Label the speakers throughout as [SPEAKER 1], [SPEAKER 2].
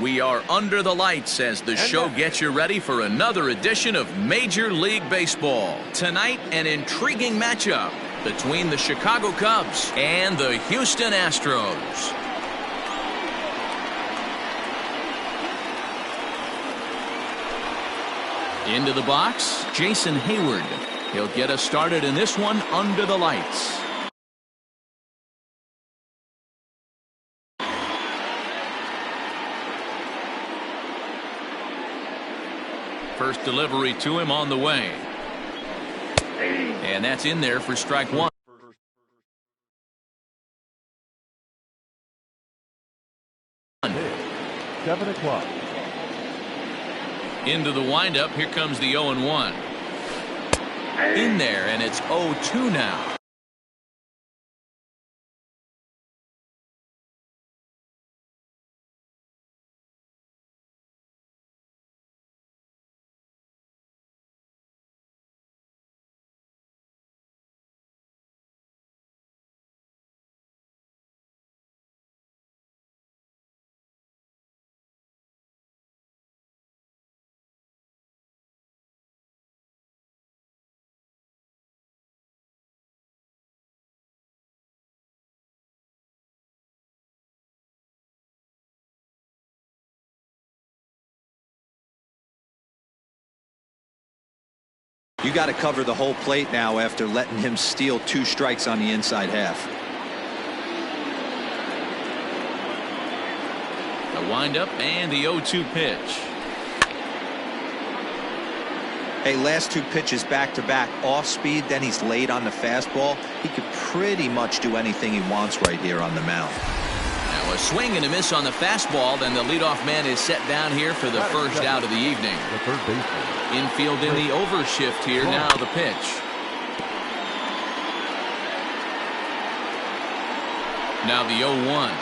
[SPEAKER 1] We are under the lights as the show gets you ready for another edition of Major League Baseball. Tonight, an intriguing matchup between the Chicago Cubs and the Houston Astros. Into the box, Jason Hayward. He'll get us started in this one under the lights. First delivery to him on the way. And that's in there for strike one.
[SPEAKER 2] Seven o'clock.
[SPEAKER 1] Into the windup. Here comes the 0-1. In there, and it's 0-2 now.
[SPEAKER 3] You got to cover the whole plate now after letting him steal 2 strikes on the inside half.
[SPEAKER 1] The windup and the 0-2 pitch.
[SPEAKER 3] Hey, last 2 pitches back to back off speed, then he's late on the fastball. He could pretty much do anything he wants right here on the mound.
[SPEAKER 1] Now a swing and a miss on the fastball, then the leadoff man is set down here for the first out of the evening.
[SPEAKER 2] The third baseman.
[SPEAKER 1] Infield in the overshift here. Now the pitch. Now the 0-1.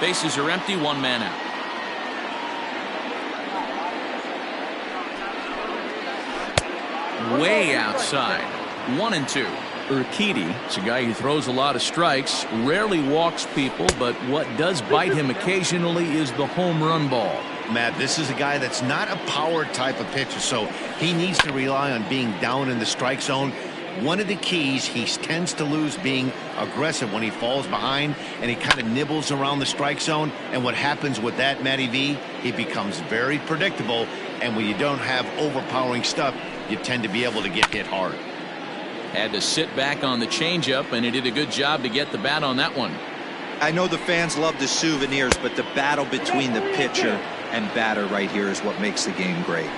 [SPEAKER 1] Bases are empty, 1 man out. Way outside. 1-2. Urquidy is a guy who throws a lot of strikes, rarely walks people, but what does bite him occasionally is the home run ball.
[SPEAKER 4] Matt, this is a guy that's not a power type of pitcher, so he needs to rely on being down in the strike zone. One of the keys, he tends to lose being aggressive when he falls behind, and he kind of nibbles around the strike zone. And what happens with that, Matty V, he becomes very predictable, and when you don't have overpowering stuff, you tend to be able to get hit hard.
[SPEAKER 1] Had to sit back on the changeup, and he did a good job to get the bat on that one.
[SPEAKER 3] I know the fans love the souvenirs, but the battle between the pitcher and batter right here is what makes the game great.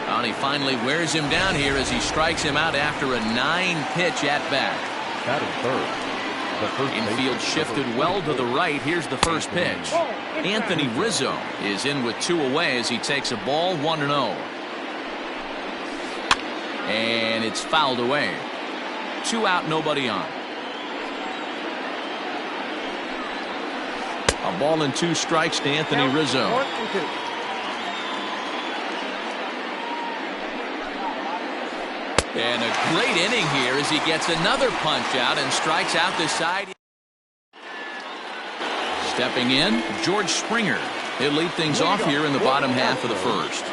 [SPEAKER 1] And he finally wears him down here as he strikes him out after a 9-pitch at-bat. Infield shifted well to the right. Here's the first pitch. Anthony Rizzo is in with 2 away as he takes a ball 1-0. And it's fouled away. 2 out, nobody on. A ball and 2 strikes to Anthony Rizzo. And a great inning here as he gets another punch out and strikes out the side. Stepping in, George Springer. He'll lead things off here in the bottom half of the first.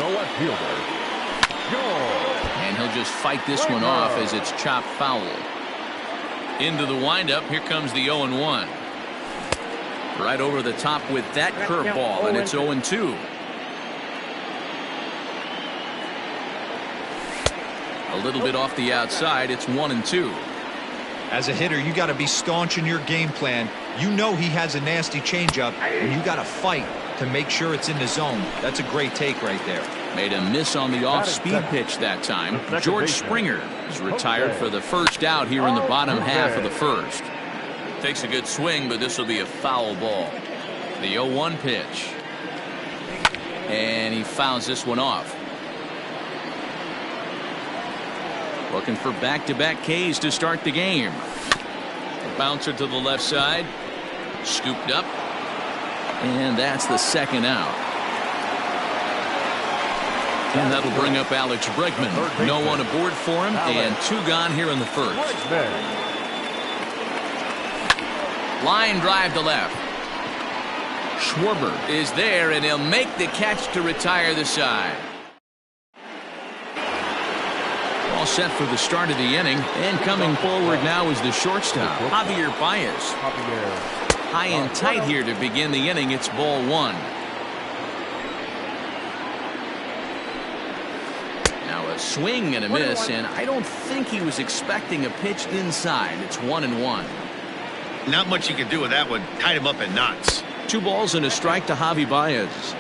[SPEAKER 2] No left fielder.
[SPEAKER 1] And he'll just fight this one off as it's chopped foul. Into the windup. Here comes the 0-1. Right over the top with that curveball, and it's 0-2. A little bit off the outside. It's 1-2.
[SPEAKER 3] As a hitter, you got to be staunch in your game plan. You know he has a nasty changeup, and you got to fight to make sure it's in the zone. That's a great take right there.
[SPEAKER 1] Made a miss on the off-speed pitch that time. George Springer is retired for the first out here in the bottom half of the first. Takes a good swing, but this will be a foul ball. The 0-1 pitch. And he fouls this one off. Looking for back-to-back Ks to start the game. A bouncer to the left side. Scooped up. And that's the second out. And that'll bring up Alex Bregman. No one aboard for him, and 2 gone here in the first. Line drive to left. Schwarber is there, and he'll make the catch to retire the side. All set for the start of the inning, and coming forward now is the shortstop, Javier Baez. High and tight here to begin the inning. It's ball 1. Now a swing and a miss, and I don't think he was expecting a pitch inside. It's 1-1.
[SPEAKER 4] Not much you can do with that one. Tied him up in knots.
[SPEAKER 1] 2 balls and a strike to Javi Baez.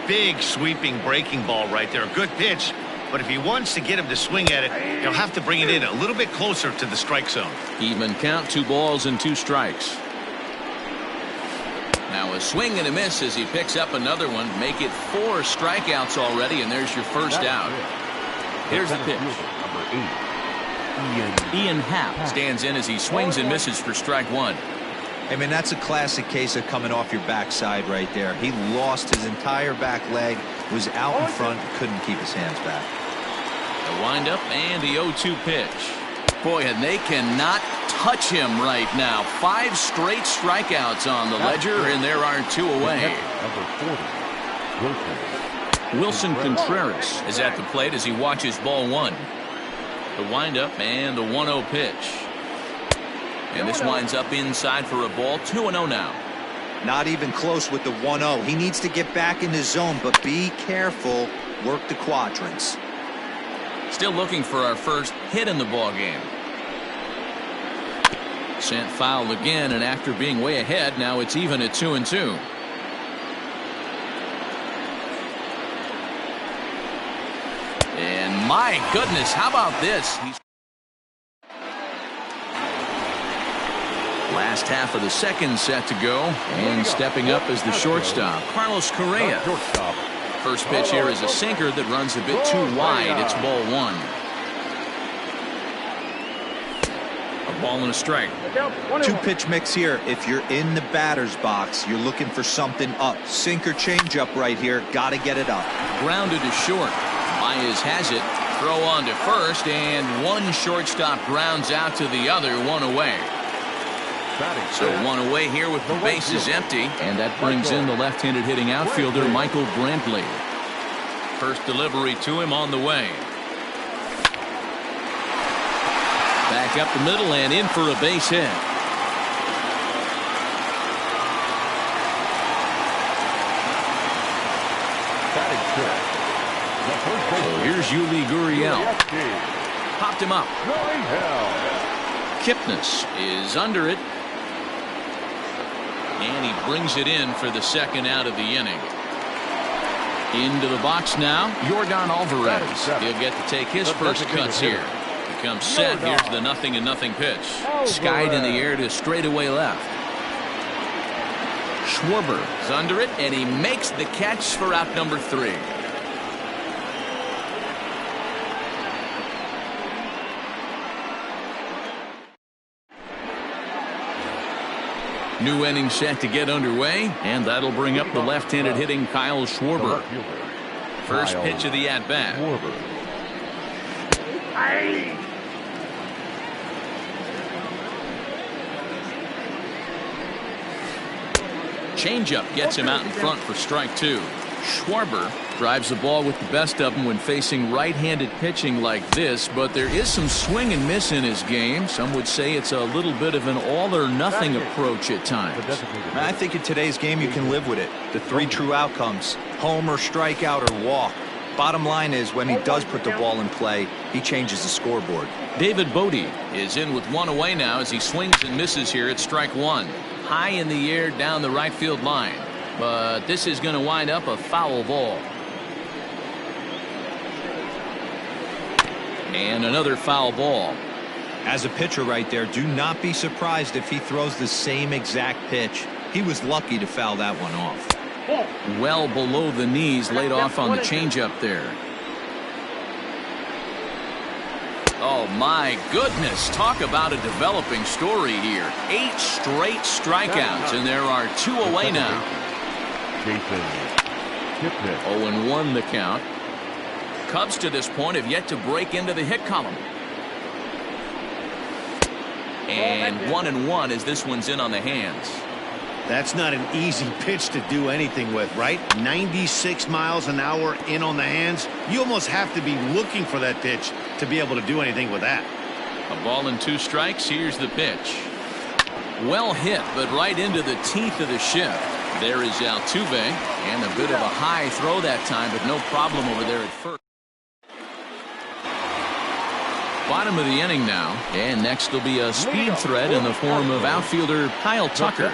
[SPEAKER 4] Big sweeping breaking ball right there. A good pitch. But if he wants to get him to swing at it, he'll have to bring it in a little bit closer to the strike zone.
[SPEAKER 1] Even count, 2 balls and 2 strikes. Now a swing and a miss as he picks up another one. Make it 4 strikeouts already, and there's your first out. Here's the pitch. Ian Happ stands in as he swings and misses for strike 1.
[SPEAKER 3] I mean, that's a classic case of coming off your backside right there. He lost his entire back leg, was out in front, couldn't keep his hands back.
[SPEAKER 1] The windup and the 0-2 pitch. Boy, and they cannot touch him right now. 5 straight strikeouts on the ledger, and there are 2 away. Wilson Contreras is at the plate as he watches ball 1. The windup and the 1-0 pitch. And this winds up inside for a ball. 2-0 now.
[SPEAKER 3] Not even close with the 1-0. He needs to get back in the zone, but be careful. Work the quadrants.
[SPEAKER 1] Still looking for our first hit in the ball game. Sent foul again, and after being way ahead, now it's even at 2-2. And my goodness, how about this? Last half of the second set to go, and stepping up as the shortstop, Carlos Correa. First pitch here is a sinker that runs a bit too wide. It's ball 1. A ball and a strike.
[SPEAKER 3] 2-pitch mix here. If you're in the batter's box, you're looking for something up. Sinker changeup right here. Got to get it up.
[SPEAKER 1] Grounded to short. Baez has it. Throw on to first, and one shortstop grounds out to the other. 1 away. So 1 away here with the bases empty, and that brings in the left-handed hitting outfielder Michael Brantley. First delivery to him on the way. Back up the middle and in for a base hit. So here's Yuli Gurriel. Popped him up. Kipnis is under it. And he brings it in for the second out of the inning. Into the box now, Yordan Alvarez. He'll get to take his first cuts here. He comes set. Here's the 0-0 pitch. Skied in the air to straightaway left. Schwarber is under it, and he makes the catch for out number 3. New inning set to get underway, and that'll bring up the left-handed hitting Kyle Schwarber. First pitch of the at-bat. Changeup gets him out in front for strike 2. Schwarber drives the ball with the best of them when facing right-handed pitching like this, but there is some swing and miss in his game. Some would say it's a little bit of an all-or-nothing approach at times.
[SPEAKER 3] I think in today's game you can live with it. The 3 true outcomes: homer, strikeout, or walk. Bottom line is, when he does put the ball in play, he changes the scoreboard.
[SPEAKER 1] David Bodie is in with 1 away now as he swings and misses here at strike 1. High in the air down the right field line. But this is going to wind up a foul ball. And another foul ball.
[SPEAKER 3] As a pitcher right there, do not be surprised if he throws the same exact pitch. He was lucky to foul that one off.
[SPEAKER 1] Well below the knees, laid off on the changeup there. Oh my goodness, talk about a developing story here. 8 straight strikeouts, and there are 2 away now. 0-1 the count. Cubs to this point have yet to break into the hit column. And 1-1 as this one's in on the hands.
[SPEAKER 4] That's not an easy pitch to do anything with, right? 96 miles an hour in on the hands. You almost have to be looking for that pitch to be able to do anything with that.
[SPEAKER 1] A ball and 2 strikes. Here's the pitch. Well hit, but right into the teeth of the shift. There is Altuve, and a bit of a high throw that time, but no problem over there at first. Bottom of the inning now, and next will be a speed threat in the form of outfielder Kyle Tucker.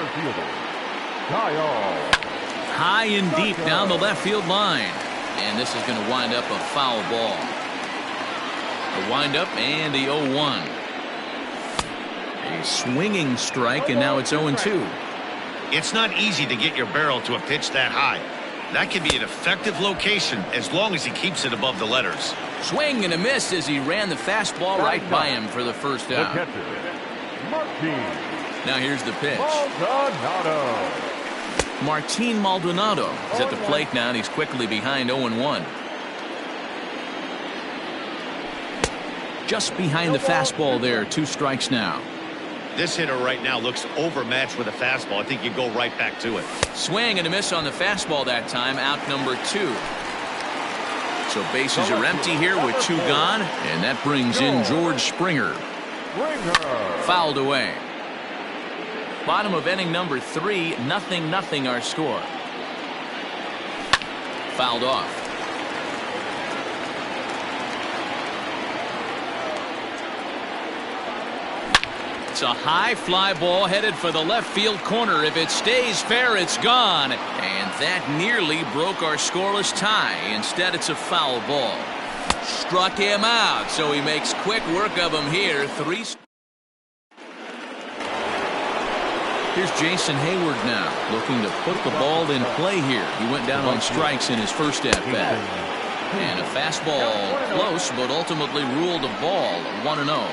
[SPEAKER 1] High and deep down the left field line, and this is going to wind up a foul ball. A windup and the 0-1. A swinging strike, and now it's 0-2.
[SPEAKER 4] It's not easy to get your barrel to a pitch that high. That can be an effective location as long as he keeps it above the letters.
[SPEAKER 1] Swing and a miss as he ran the fastball right by him for the first out. Now here's the pitch. Martin Maldonado is at the plate now, and he's quickly behind 0-1. Just behind the fastball there, 2 strikes now.
[SPEAKER 4] This hitter right now looks overmatched with a fastball. I think you go right back to it.
[SPEAKER 1] Swing and a miss on the fastball that time, out number 2. So bases are empty here with 2 gone, and that brings in George Springer. Fouled away. Bottom of inning number 3, 0-0 our score. Fouled off. It's a high fly ball headed for the left field corner. If it stays fair, it's gone. And that nearly broke our scoreless tie. Instead, it's a foul ball. Struck him out, so he makes quick work of him here. 3. Here's Jason Hayward now, looking to put the ball in play here. He went down on strikes in his first at-bat. And a fastball close, but ultimately ruled a ball. 1-0.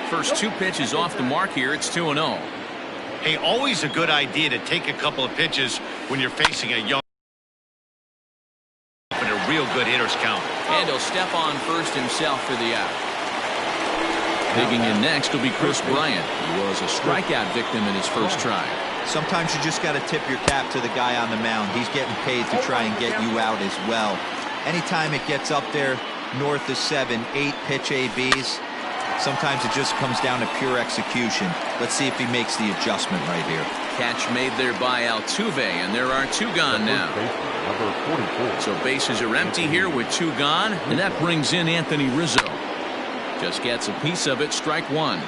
[SPEAKER 1] First 2 pitches off the mark here. It's 2-0.
[SPEAKER 4] Hey, always a good idea to take a couple of pitches when you're facing a young and a real good hitter's count.
[SPEAKER 1] And he'll step on first himself for the out. Digging in next will be Chris Bryant. He was a strikeout victim in his first try.
[SPEAKER 5] Sometimes you just got to tip your cap to the guy on the mound. He's getting paid to try and get you out as well. Anytime it gets up there north of 7, 8 pitch ABs, sometimes it just comes down to pure execution. Let's see if he makes the adjustment right here.
[SPEAKER 1] Catch made there by Altuve, and there are 2 gone now. So bases are empty here with 2 gone, and that brings in Anthony Rizzo. Just gets a piece of it, strike 1.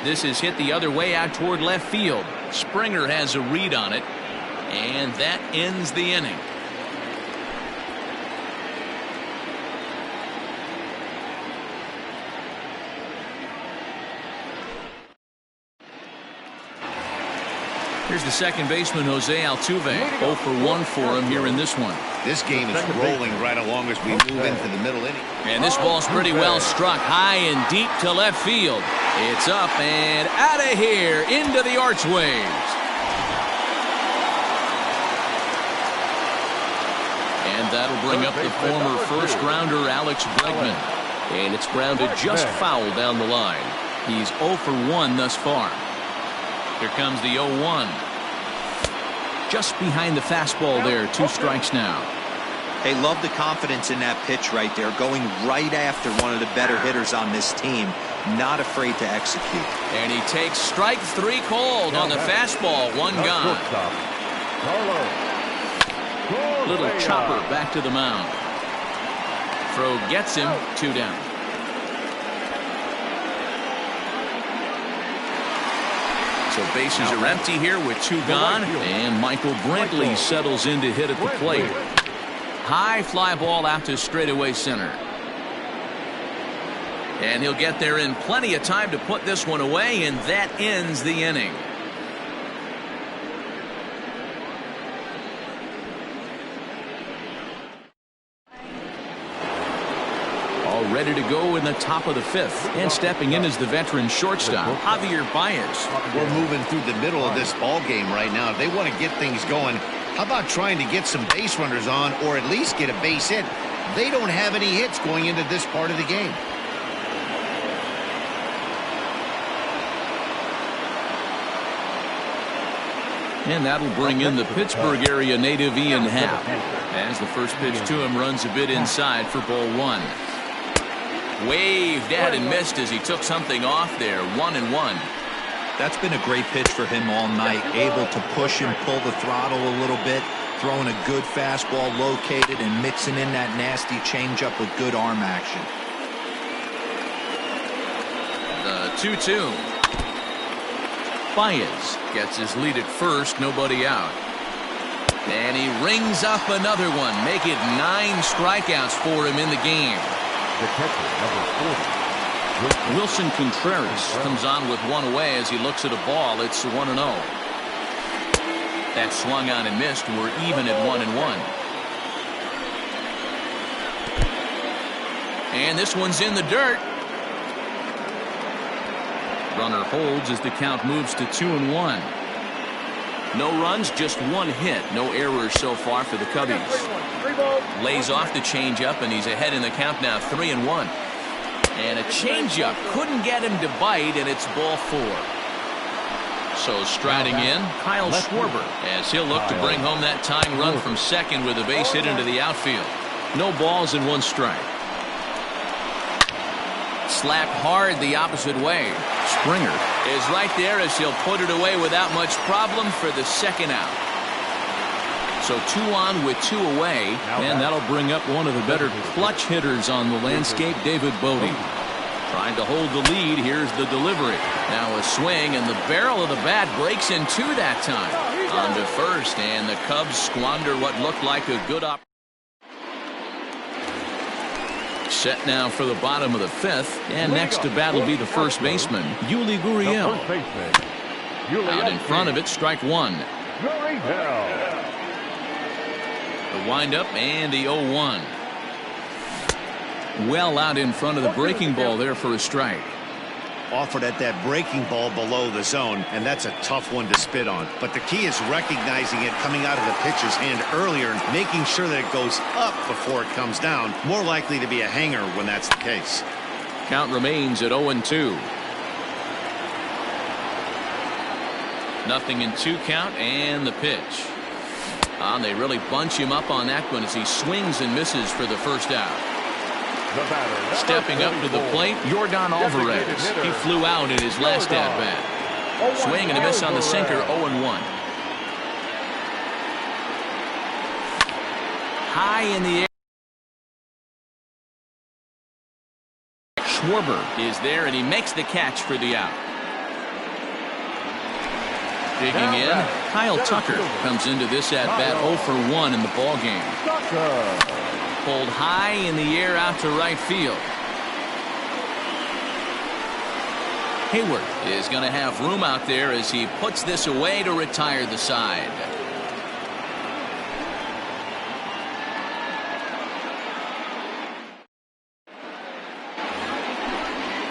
[SPEAKER 1] This is hit the other way out toward left field. Springer has a read on it, and that ends the inning. Here's the second baseman, Jose Altuve. 0 for 1 for him here in this one.
[SPEAKER 4] This game is rolling right along as we move into the middle inning.
[SPEAKER 1] And this ball's pretty well struck high and deep to left field. It's up and out of here into the archways. And that'll bring up the former first-rounder Alex Bregman. And it's grounded just foul down the line. He's 0 for 1 thus far. Here comes the 0-1. Just behind the fastball there. 2 strikes now.
[SPEAKER 5] Hey, love the confidence in that pitch right there. Going right after one of the better hitters on this team. Not afraid to execute.
[SPEAKER 1] And he takes strike 3 called on the fastball. 1 gone. Little chopper back to the mound. Throw gets him. 2 down. So bases are empty here with 2 gone, and Michael Brantley settles in to hit at the plate. High fly ball out to straightaway center. And he'll get there in plenty of time to put this one away, and that ends the inning. ready to go in the top of the 5th. And stepping in is the veteran shortstop, Bryant.
[SPEAKER 4] We're moving through the middle of this ball game right now. If they want to get things going, how about trying to get some base runners on or at least get a base hit? They don't have any hits going into this part of the game.
[SPEAKER 1] And that'll bring in the Pittsburgh area native Ian Happ, as the first pitch to him runs a bit inside for ball 1. Waved at and missed as he took something off there. 1-1.
[SPEAKER 5] That's been a great pitch for him all night. Able to push and pull the throttle a little bit, throwing a good fastball located and mixing in that nasty changeup with good arm action.
[SPEAKER 1] The 2-2. Baez gets his lead at first, nobody out. And he rings up another one, make it 9 strikeouts for him in the game.
[SPEAKER 2] The catcher, number 40.
[SPEAKER 1] Wilson Contreras comes on with one away as he looks at a ball. It's 1-0. That swung on and missed. We're even at 1-1. And this one's in the dirt. Runner holds as the count moves to 2-1. No runs, just 1 hit. No errors so far for the Cubbies. Lays off the changeup, and he's ahead in the count now, 3-1. And a changeup couldn't get him to bite, and it's ball 4. So striding in, Kyle Schwarber, as he'll look to bring home that tying run from second with a base hit into the outfield. No balls and 1 strike. Slap hard the opposite way. Springer is right there as he'll put it away without much problem for the second out. So 2 on with 2 away, and that'll bring up one of the better clutch hitters on the landscape, David Bodie. Trying to hold the lead. Here's the delivery. Now a swing, and the barrel of the bat breaks in 2 that time. On to first, and the Cubs squander what looked like a good opportunity. Set now for the bottom of the 5th, and next to bat will be the first baseman, Yuli Gurriel. Out in front of it, strike 1. The windup and the 0-1. Well out in front of the breaking ball there for a strike.
[SPEAKER 4] Offered at that breaking ball below the zone, and that's a tough one to spit on. But the key is recognizing it coming out of the pitcher's hand earlier and making sure that it goes up before it comes down. More likely to be a hanger when that's the case.
[SPEAKER 1] Count remains at 0-2. Nothing in 2 count, and the pitch. They really bunch him up on that one as he swings and misses for the first out. Stepping up to the plate, Yordan Alvarez. He flew out in his last at-bat. Swing and a miss on the sinker, 0-1. High in the air. Schwarber is there, and he makes the catch for the out. Digging in, Kyle Tucker comes into this at-bat 0 for 1 in the ballgame. Pulled high in the air out to right field. Hayward is going to have room out there as he puts this away to retire the side.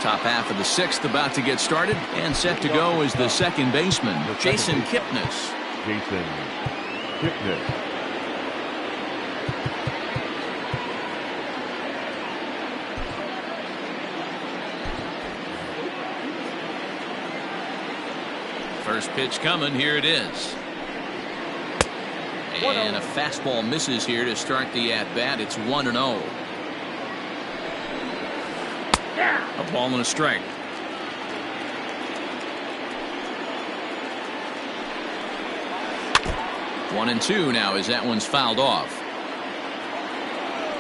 [SPEAKER 1] Top half of the 6th about to get started, and set to go is the second baseman, Jason Kipnis.
[SPEAKER 2] Jason Kipnis.
[SPEAKER 1] First pitch coming, here it is. And a fastball misses here to start the at-bat. It's 1-0. A ball and a strike. 1-2 now as that one's fouled off.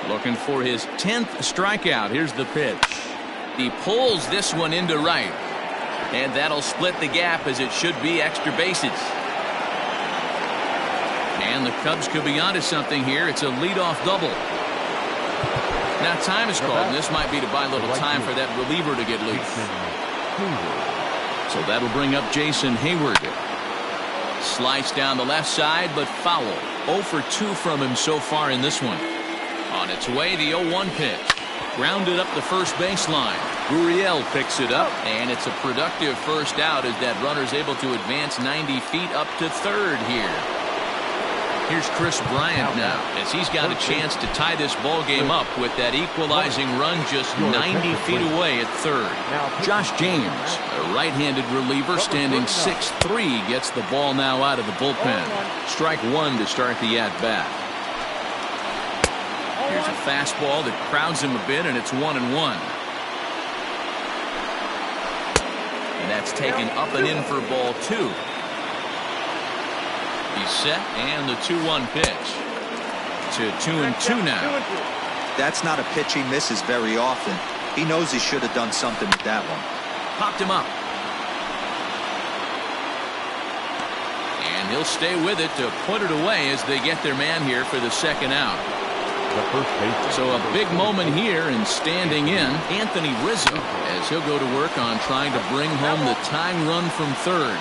[SPEAKER 1] Looking for his 10th strikeout. Here's the pitch. He pulls this one into right. And that'll split the gap as it should be extra bases. And the Cubs could be onto something here. It's a leadoff double. Now time is called, and this might be to buy a little time for that reliever to get loose. So that'll bring up Jason Hayward. Slice down the left side, but foul. 0 for 2 from him so far in this one. On its way, the 0-1 pitch. Grounded up the first baseline. Gurriel picks it up, and it's a productive first out as that runner's able to advance 90 feet up to third here. Here's Chris Bryant now, as he's got a chance to tie this ball game up with that equalizing run just 90 feet away at third. Josh James, a right-handed reliever standing 6'3", gets the ball now out of the bullpen. Strike one to start the at-bat. Here's a fastball that crowds him a bit, and it's 1-1. And that's taken up and in for ball two. He's set, and the 2-1 pitch. To 2-2 now.
[SPEAKER 5] That's not a pitch he misses very often. He knows he should have done something with that one.
[SPEAKER 1] Popped him up. And he'll stay with it to put it away as they get their man here for the second out. So a big moment here, and standing in, Anthony Rizzo, as he'll go to work on trying to bring home the tying run from third.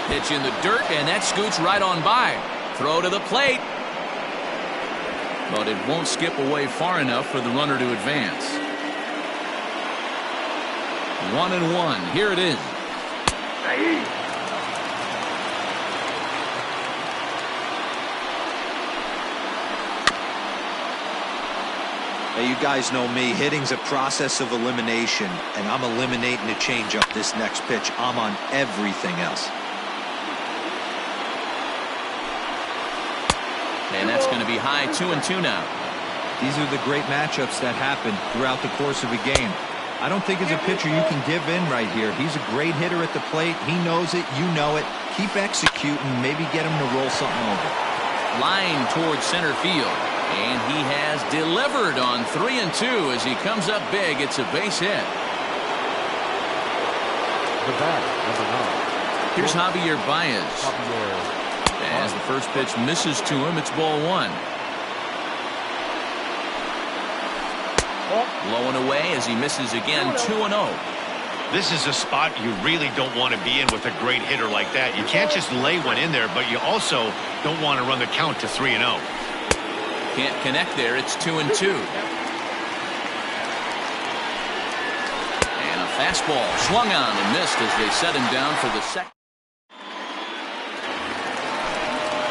[SPEAKER 1] Pitch in the dirt, and that scoots right on by. Throw to the plate. But it won't skip away far enough for the runner to advance. 1-1. Here it is.
[SPEAKER 5] Hey, you guys know me. Hitting's a process of elimination, and I'm eliminating the changeup this next pitch. I'm on everything else.
[SPEAKER 1] And that's going to be high. 2-2 now.
[SPEAKER 3] These are the great matchups that happen throughout the course of a game. I don't think as a pitcher you can give in right here. He's a great hitter at the plate. He knows it. You know it. Keep executing. Maybe get him to roll something over.
[SPEAKER 1] Line towards center field. And he has delivered on 3-2 as he comes up big. It's a base hit.
[SPEAKER 2] The batter, number 9.
[SPEAKER 1] Here's Javier Baez. As the first pitch misses to him, it's ball one. Low and away as he misses again. 2-0.
[SPEAKER 4] This is a spot you really don't want to be in with a great hitter like that. You can't just lay one in there, but you also don't want to run the count to 3-0.
[SPEAKER 1] Can't connect there. It's 2-2. And a fastball swung on and missed as they set him down for the second.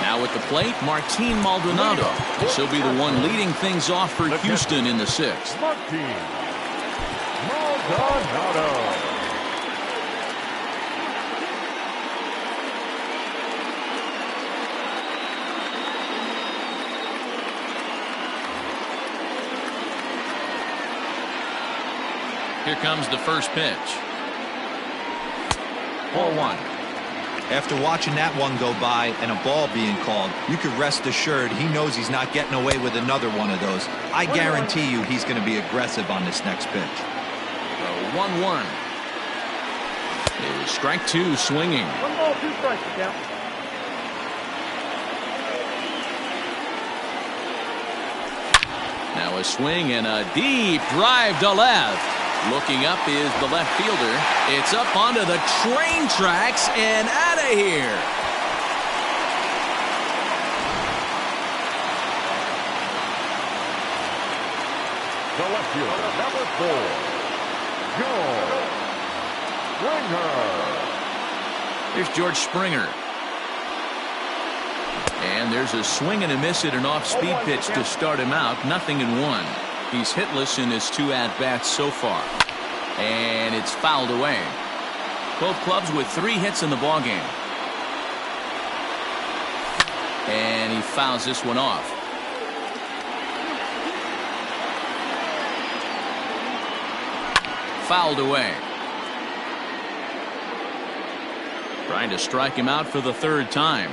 [SPEAKER 1] Now at the plate, Martin Maldonado. This will be the one leading things off for Houston in the sixth.
[SPEAKER 2] Martin Maldonado.
[SPEAKER 1] Here comes the first pitch. Ball one.
[SPEAKER 3] After watching that one go by and a ball being called, you could rest assured he knows he's not getting away with another one of those. I guarantee you he's going to be aggressive on this next pitch.
[SPEAKER 1] 1-1. It is strike two, swinging.
[SPEAKER 6] 1 ball, 2 strikes, count.
[SPEAKER 1] Now a swing and a deep drive to left. Looking up is the left fielder. It's up onto the train tracks and out of here.
[SPEAKER 2] The left fielder, number 4, George Springer.
[SPEAKER 1] Here's George Springer. And there's a swing and a miss at an off-speed pitch to start him out. 0-1. He's hitless in his 2 at-bats so far. And it's fouled away. Both clubs with 3 hits in the ballgame. And he fouls this one off. Fouled away. Trying to strike him out for the 3rd time.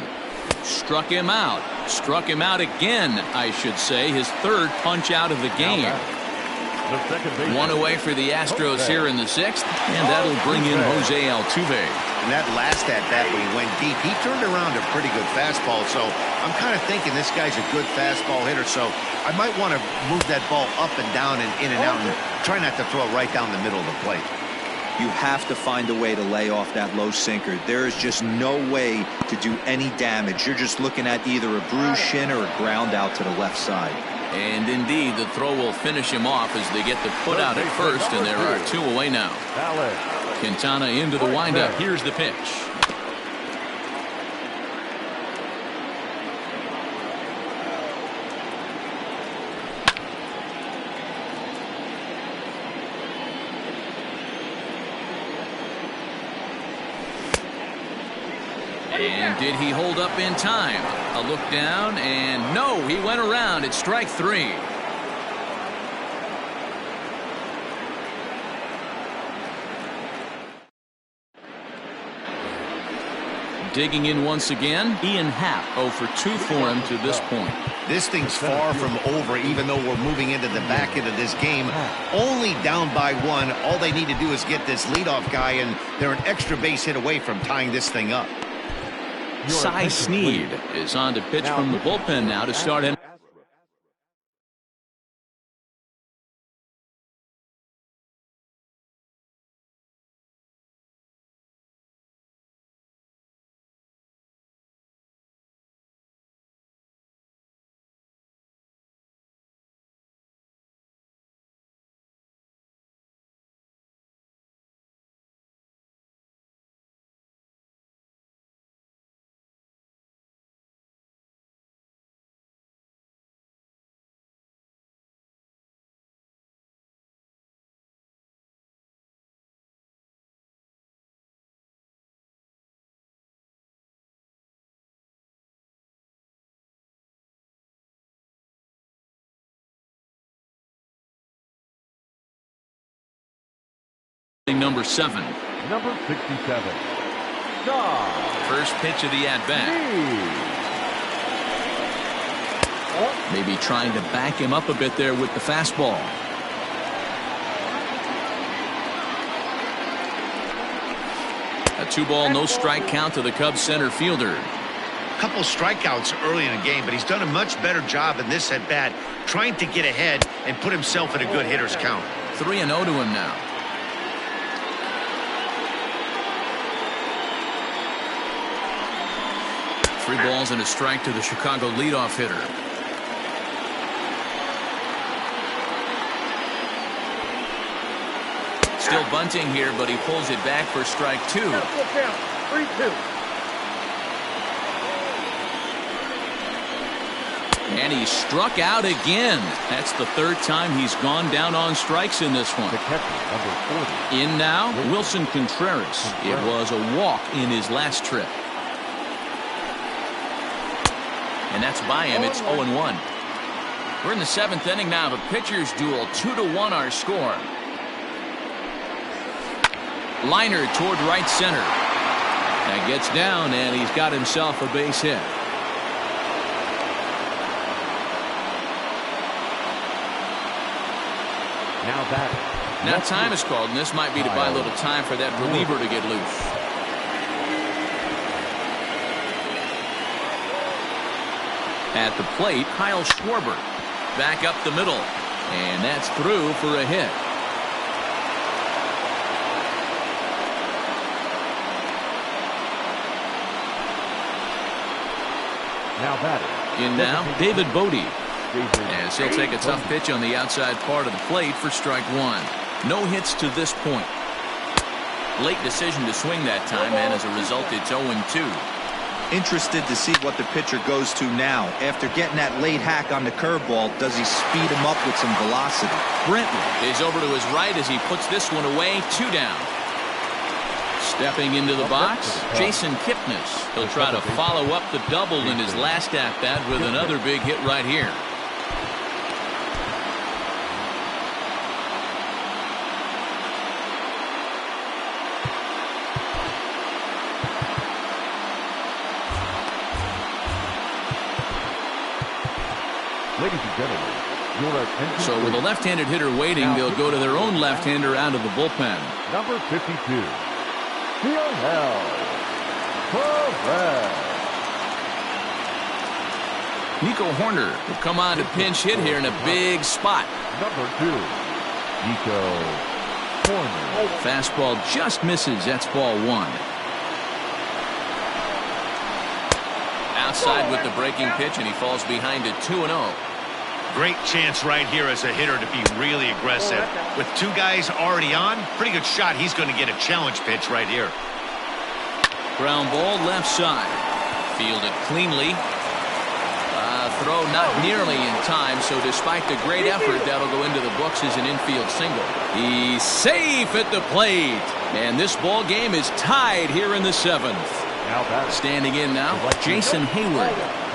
[SPEAKER 1] Struck him out. Struck him out again, I should say. His 3rd punch out of the game. One away for the Astros here in the 6th, and that'll bring in Jose Altuve.
[SPEAKER 4] And that last at-bat when he went deep, he turned around a pretty good fastball. So I'm kind of thinking this guy's a good fastball hitter. So I might want to move that ball up and down and in and out and try not to throw it right down the middle of the plate.
[SPEAKER 5] You have to find a way to lay off that low sinker. There is just no way to do any damage. You're just looking at either a bruised shin or a ground out to the left side.
[SPEAKER 1] And indeed, the throw will finish him off as they get the put out at first, and there are 2 away now. Quintana into the windup. Here's the pitch. And did he hold up in time? A look down, and no, he went around. It's strike 3. Digging in once again, Ian Happ 0 for 2 for him to this point.
[SPEAKER 4] This thing's far from over, even though we're moving into the back end of this game. Only down by 1. All they need to do is get this leadoff guy, and they're an extra base hit away from tying this thing up.
[SPEAKER 1] Cy Sneed is on to pitch from the bullpen now to start in. Number 7.
[SPEAKER 2] Number 67.
[SPEAKER 1] First pitch of the at-bat. Maybe trying to back him up a bit there with the fastball. A 2-ball, no strike count to the Cubs center fielder.
[SPEAKER 4] Couple strikeouts early in the game, but he's done a much better job in this at-bat trying to get ahead and put himself in a good hitter's count.
[SPEAKER 1] 3-0 to him now. Three balls and a strike to the Chicago leadoff hitter. Still bunting here, but he pulls it back for strike 2.
[SPEAKER 2] 3-2.
[SPEAKER 1] And he struck out again. That's the 3rd time he's gone down on strikes in this one.
[SPEAKER 2] The catcher, number 40.
[SPEAKER 1] In now, Wilson Contreras. It was a walk in his last trip. And that's by him. It's 0-1. We're in the 7th inning now of a pitcher's duel. 2-1 our score. Liner toward right center. That gets down, and he's got himself a base hit. Now time is called, and this might be to buy a little time for that reliever to get loose. At the plate, Kyle Schwarber. Back up the middle. And that's through for a hit.
[SPEAKER 2] Now batting.
[SPEAKER 1] In now, David Bodie. As he'll take a tough pitch on the outside part of the plate for strike 1. No hits to this point. Late decision to swing that time, and as a result, it's 0-2.
[SPEAKER 5] Interested to see what the pitcher goes to now. After getting that late hack on the curveball, does he speed him up with some velocity?
[SPEAKER 1] Brentwood is over to his right as he puts this one away. 2 down. Stepping into the box, Jason Kipnis. He'll try to follow up the double in his last at-bat with another big hit right here.
[SPEAKER 2] Ladies and gentlemen, your attention.
[SPEAKER 1] So with a left-handed hitter waiting, they'll go to their own left-hander out of the bullpen.
[SPEAKER 2] Number 52. Correa.
[SPEAKER 1] Nico Horner will come on to pinch hit here in a big spot.
[SPEAKER 2] Number 2. Nico Horner.
[SPEAKER 1] Fastball just misses. That's ball 1. Outside with the breaking pitch, and he falls behind it 2-0.
[SPEAKER 4] Great chance right here as a hitter to be really aggressive. With two guys already on, pretty good shot. He's going to get a challenge pitch right here.
[SPEAKER 1] Ground ball left side. Fielded cleanly. Throw not nearly in time, so despite the great effort, that'll go into the books as an infield single. He's safe at the plate. And this ball game is tied here in the 7th. Standing in now, Jason Hayward.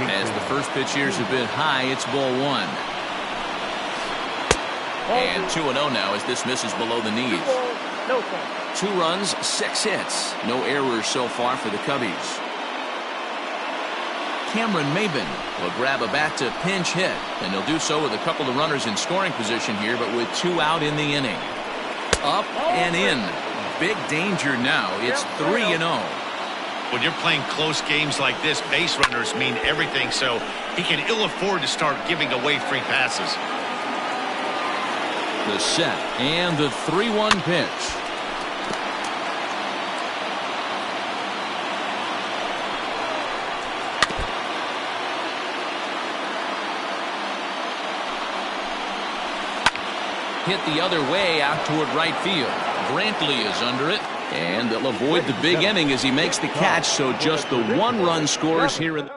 [SPEAKER 1] As the first pitch here is a bit high, it's ball 1. And 2-0 now as this misses below the knees. 2 runs, 6 hits. No errors so far for the Cubbies. Cameron Maben will grab a bat to pinch hit, and he'll do so with a couple of runners in scoring position here, but with 2 out in the inning. Up and in. Big danger now. It's 3-0.
[SPEAKER 4] When you're playing close games like this, base runners mean everything, so he can ill afford to start giving away free passes.
[SPEAKER 1] The set and the 3-1 pitch. Hit the other way out toward right field. Brantley is under it, and they'll avoid the big inning as he makes the catch, so just the 1-run scores here in the...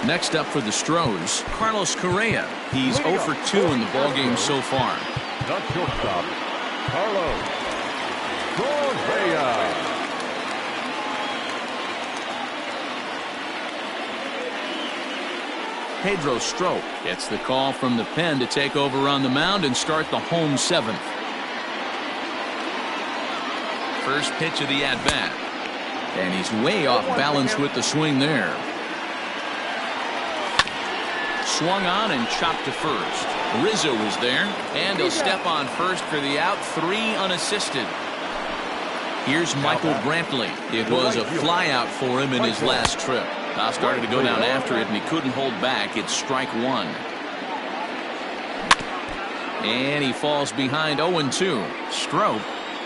[SPEAKER 1] Next up for the Stros, Carlos Correa. He's 0 for 2 in the ballgame so far.
[SPEAKER 2] The shortstop, Carlos Correa.
[SPEAKER 1] Pedro Strop gets the call from the pen to take over on the mound and start the home 7th. First pitch of the at-bat. And he's way off balance with the swing there. Swung on and chopped to first. Rizzo was there, and he'll step on first for the out. 3 unassisted. Here's Michael Brantley. It was a fly out for him in his last trip. Now started to go down after it, and he couldn't hold back. It's strike 1. And he falls behind 0-2. Strop,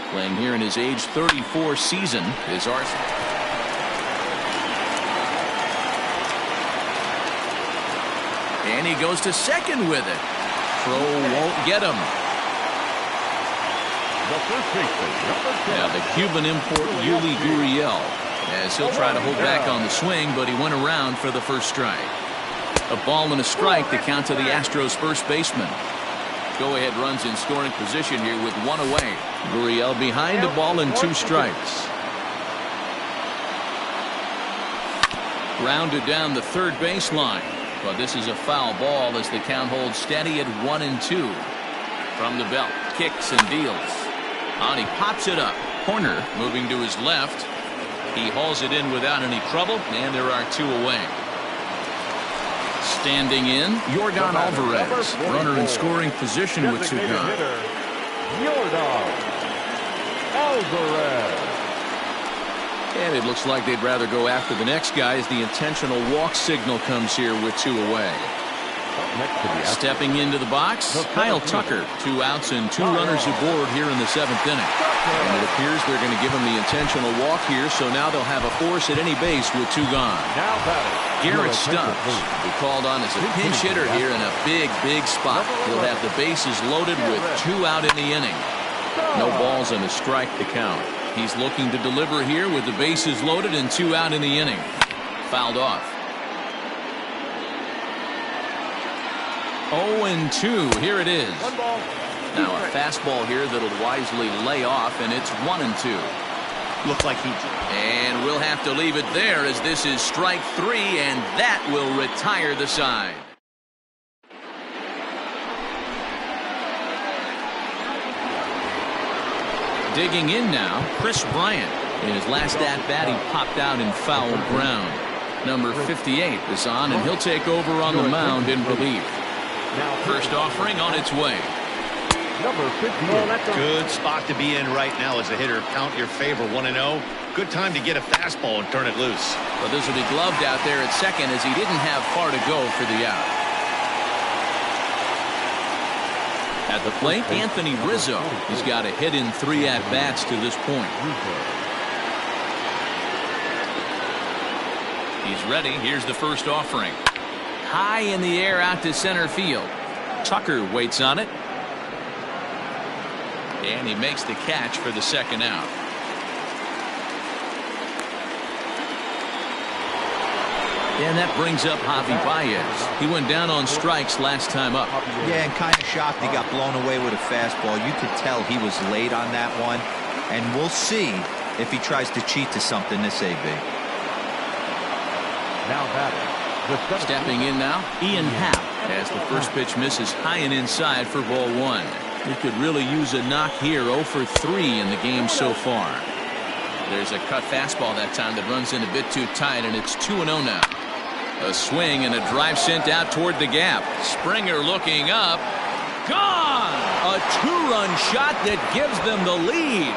[SPEAKER 1] playing here in his age 34 season, is Arsenal. And he goes to second with it. Throw won't get him. Now the Cuban import Yuli Gurriel, as he'll try to hold back on the swing, but he went around for the first strike. A ball and a strike to count to the Astros first baseman. Go-ahead runs in scoring position here with 1 away. Gurriel behind, a ball and 2 strikes. Grounded down the third baseline, but this is a foul ball as the count holds steady at 1-2. From the belt, kicks and deals. On he pops it up. Corner moving to his left. He hauls it in without any trouble, and there are 2 away. Standing in, Yordan Alvarez, runner in scoring position with 2 gone.
[SPEAKER 2] Yordan Alvarez.
[SPEAKER 1] And it looks like they'd rather go after the next guy as the intentional walk signal comes here with 2 away. Stepping into the box, Kyle Tucker. 2 outs and 2 runners aboard here in the 7th inning. And it appears they're going to give him the intentional walk here, so now they'll have a force at any base with 2 gone. Garrett Stubbs will be called on as a pinch hitter here in a big, big spot. He'll have the bases loaded with 2 out in the inning. No balls and a strike to count. He's looking to deliver here with the bases loaded and 2 out in the inning. Fouled off. 0-2. Here it is. Now a fastball here that'll wisely lay off, and it's 1-2.
[SPEAKER 4] Looked like he...
[SPEAKER 1] And we'll have to leave it there as this is strike 3, and that will retire the side. Digging in now, Chris Bryant. In his last at-bat, he popped out in foul ground. Number 58 is on, and he'll take over on the mound in relief. First offering on its way.
[SPEAKER 2] Number 58.
[SPEAKER 4] Good spot to be in right now as a hitter. Count your favor, 1-0. Good time to get a fastball and turn it loose.
[SPEAKER 1] But this will be gloved out there at second as he didn't have far to go for the out. At the plate, Anthony Rizzo. He's got a hit in 3 at-bats to this point. He's ready. Here's the first offering. High in the air out to center field. Tucker waits on it. And he makes the catch for the second out. And that brings up Javi Baez. He went down on strikes last time up.
[SPEAKER 5] Yeah, and kind of shocked he got blown away with a fastball. You could tell he was late on that one. And we'll see if he tries to cheat to something this AB.
[SPEAKER 2] Now batting.
[SPEAKER 1] Stepping in now, Ian Happ, as the first pitch misses high and inside for ball one. He could really use a knock here. 0 for 3 in the game so far. There's a cut fastball that time that runs in a bit too tight, and it's 2-0 now. A swing and a drive sent out toward the gap. Springer looking up. Gone! A two-run shot that gives them the lead.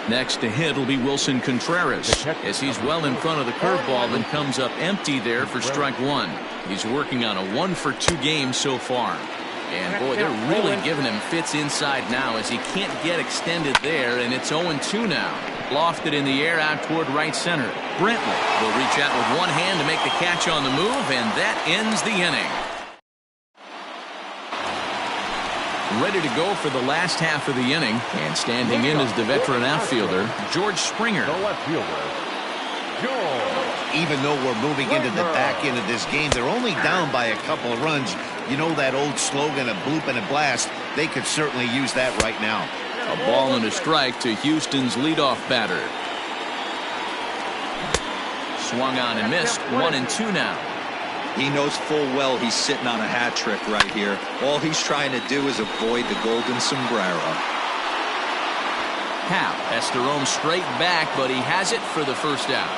[SPEAKER 1] Next to hit will be Wilson Contreras, as he's well in front of the curveball and comes up empty there for strike one. He's working on a 1 for 2 game so far. And boy, they're really giving him fits inside now as he can't get extended there, and it's 0-2 now. Lofted in the air out toward right center. Brentley will reach out with one hand to make the catch on the move, and that ends the inning. Ready to go for the last half of the inning, and standing in is the veteran outfielder, George Springer.
[SPEAKER 2] The left fielder, George.
[SPEAKER 4] Even though we're moving into the back end of this game, they're only down by a couple of runs. You know that old slogan, a bloop and a blast? They could certainly use that right now.
[SPEAKER 1] A ball and a strike to Houston's leadoff batter. Swung on and missed. 1-2 now.
[SPEAKER 5] He knows full well he's sitting on a hat trick right here. All he's trying to do is avoid the golden sombrero.
[SPEAKER 1] Happ has to roam straight back, but he has it for the first out.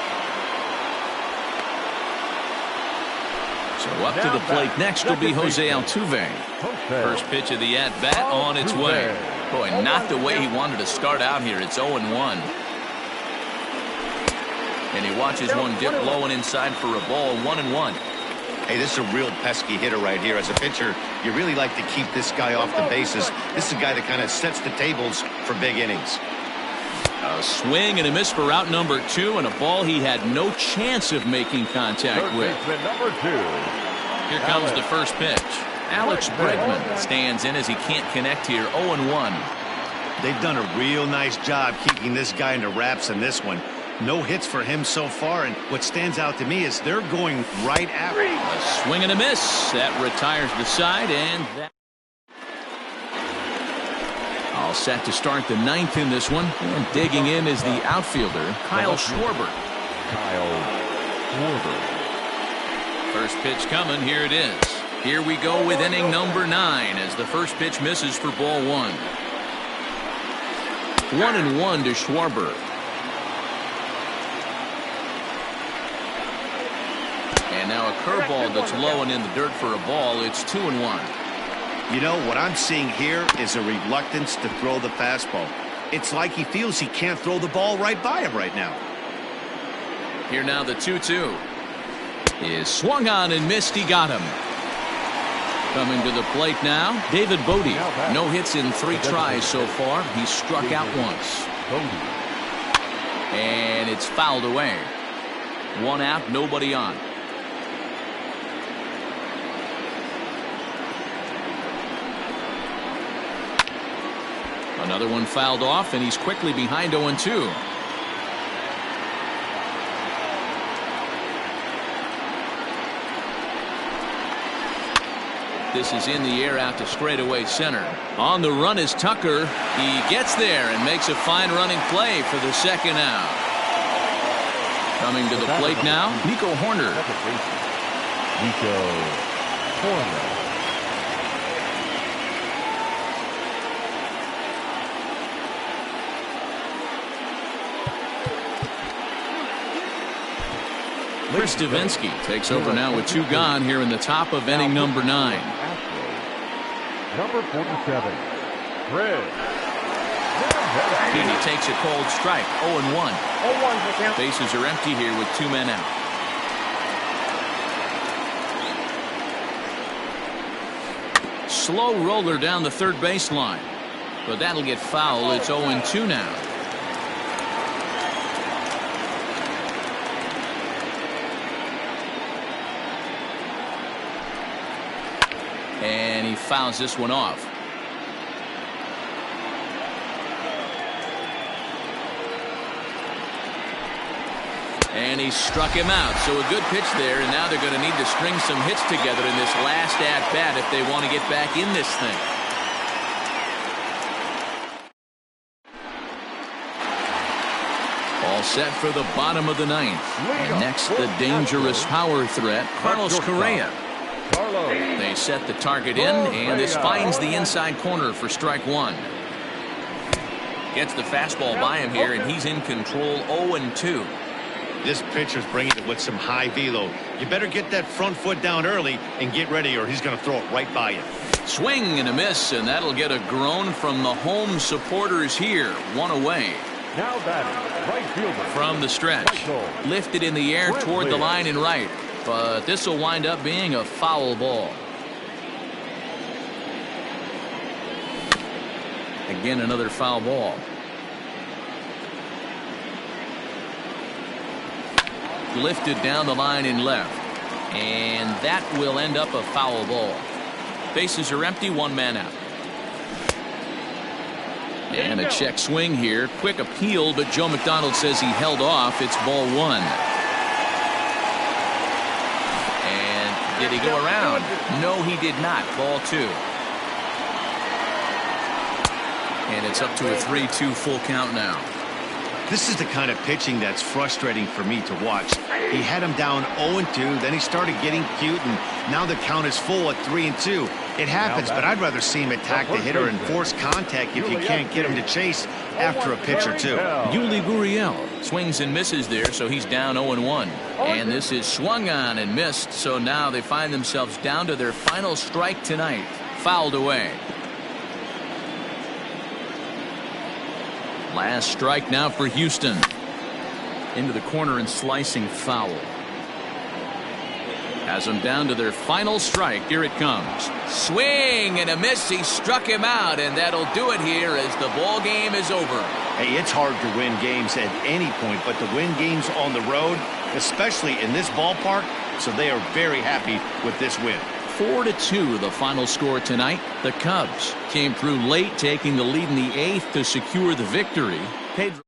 [SPEAKER 1] So up to the plate next will be Jose Altuve. First pitch of the at-bat on its way. Boy, not the way he wanted to start out here. It's 0-1. And he watches one dip low and inside for a ball. 1-1.
[SPEAKER 4] Hey, this is a real pesky hitter right here. As a pitcher, you really like to keep this guy off the bases. This is a guy that kind of sets the tables for big innings.
[SPEAKER 1] A swing and a miss for out number 2, and a ball he had no chance of making contact with.
[SPEAKER 2] Number 2.
[SPEAKER 1] Here comes the first pitch. Alex Bregman stands in as he can't connect here. 0-1.
[SPEAKER 4] They've done a real nice job keeping this guy into wraps in this one. No hits for him so far, and what stands out to me is they're going right after him.
[SPEAKER 1] A swing and a miss. That retires the side, and that. All set to start the 9th in this one. And digging in is the outfielder, Kyle Schwarber. First pitch coming. Here it is. Here we go with inning number 9 as the first pitch misses for ball 1. 1-1 to Schwarber. And now a curveball that's low and in the dirt for a ball. It's 2-1.
[SPEAKER 4] You know, what I'm seeing here is a reluctance to throw the fastball. It's like he feels he can't throw the ball right by him right now.
[SPEAKER 1] Here now the 2-2. Is swung on and missed. He got him. Coming to the plate now, David Bodie. No hits in 3 tries so far. He's struck out once. And it's fouled away. 1 out, nobody on. Another one fouled off, and he's quickly behind 0-2. This is in the air out to straightaway center. On the run is Tucker. He gets there and makes a fine running play for the second out. Coming to the plate now, Nico Horner. Chris Davinsky takes over now with 2 gone here in the top of inning number 9.
[SPEAKER 2] Number 47, Chris.
[SPEAKER 1] He takes a cold strike. 0-1. Bases are empty here with 2 men out. Slow roller down the third baseline, but that'll get foul. It's 0-2 now. And he fouls this one off. And he struck him out. So a good pitch there, and now they're going to need to string some hits together in this last at-bat if they want to get back in this thing. All set for the bottom of the ninth. And next, the dangerous power threat, Carlos Correa. They set the target in, and this finds the inside corner for strike one. Gets the fastball by him here, and he's in control 0-2.
[SPEAKER 4] This pitcher's bringing it with some high velo. You better get that front foot down early and get ready, or he's going to throw it right by you.
[SPEAKER 1] Swing and a miss, and that'll get a groan from the home supporters here. One away.
[SPEAKER 2] Now batting, right fielder.
[SPEAKER 1] From the stretch. Lifted in the air toward the line and right. But this will wind up being a foul ball. Again, another foul ball. Lifted down the line and left. And that will end up a foul ball. Bases are empty, one man out. And a check swing here. Quick appeal, but Joe McDonald says he held off. It's ball one. And did he go around? No, he did not. Ball two. And it's up to a 3-2 full count now.
[SPEAKER 4] This is the kind of pitching that's frustrating for me to watch. He had him down 0-2, then he started getting cute, and now the count is full at 3-2. It happens, but I'd rather see him attack the hitter and force contact if you can't get him to chase after a pitch or two.
[SPEAKER 1] Yuli Gurriel swings and misses there, so he's down 0-1. And this is swung on and missed, so now they find themselves down to their final strike tonight. Fouled away. Last strike now for Houston. Into the corner and slicing foul. Has them down to their final strike. Here it comes. Swing and a miss. He struck him out, and that'll do it here as the ball game is over.
[SPEAKER 4] Hey, it's hard to win games at any point, but to win games on the road, especially in this ballpark, so they are very happy with this win.
[SPEAKER 1] 4-2 the final score tonight. The Cubs came through late, taking the lead in the eighth to secure the victory. Pedro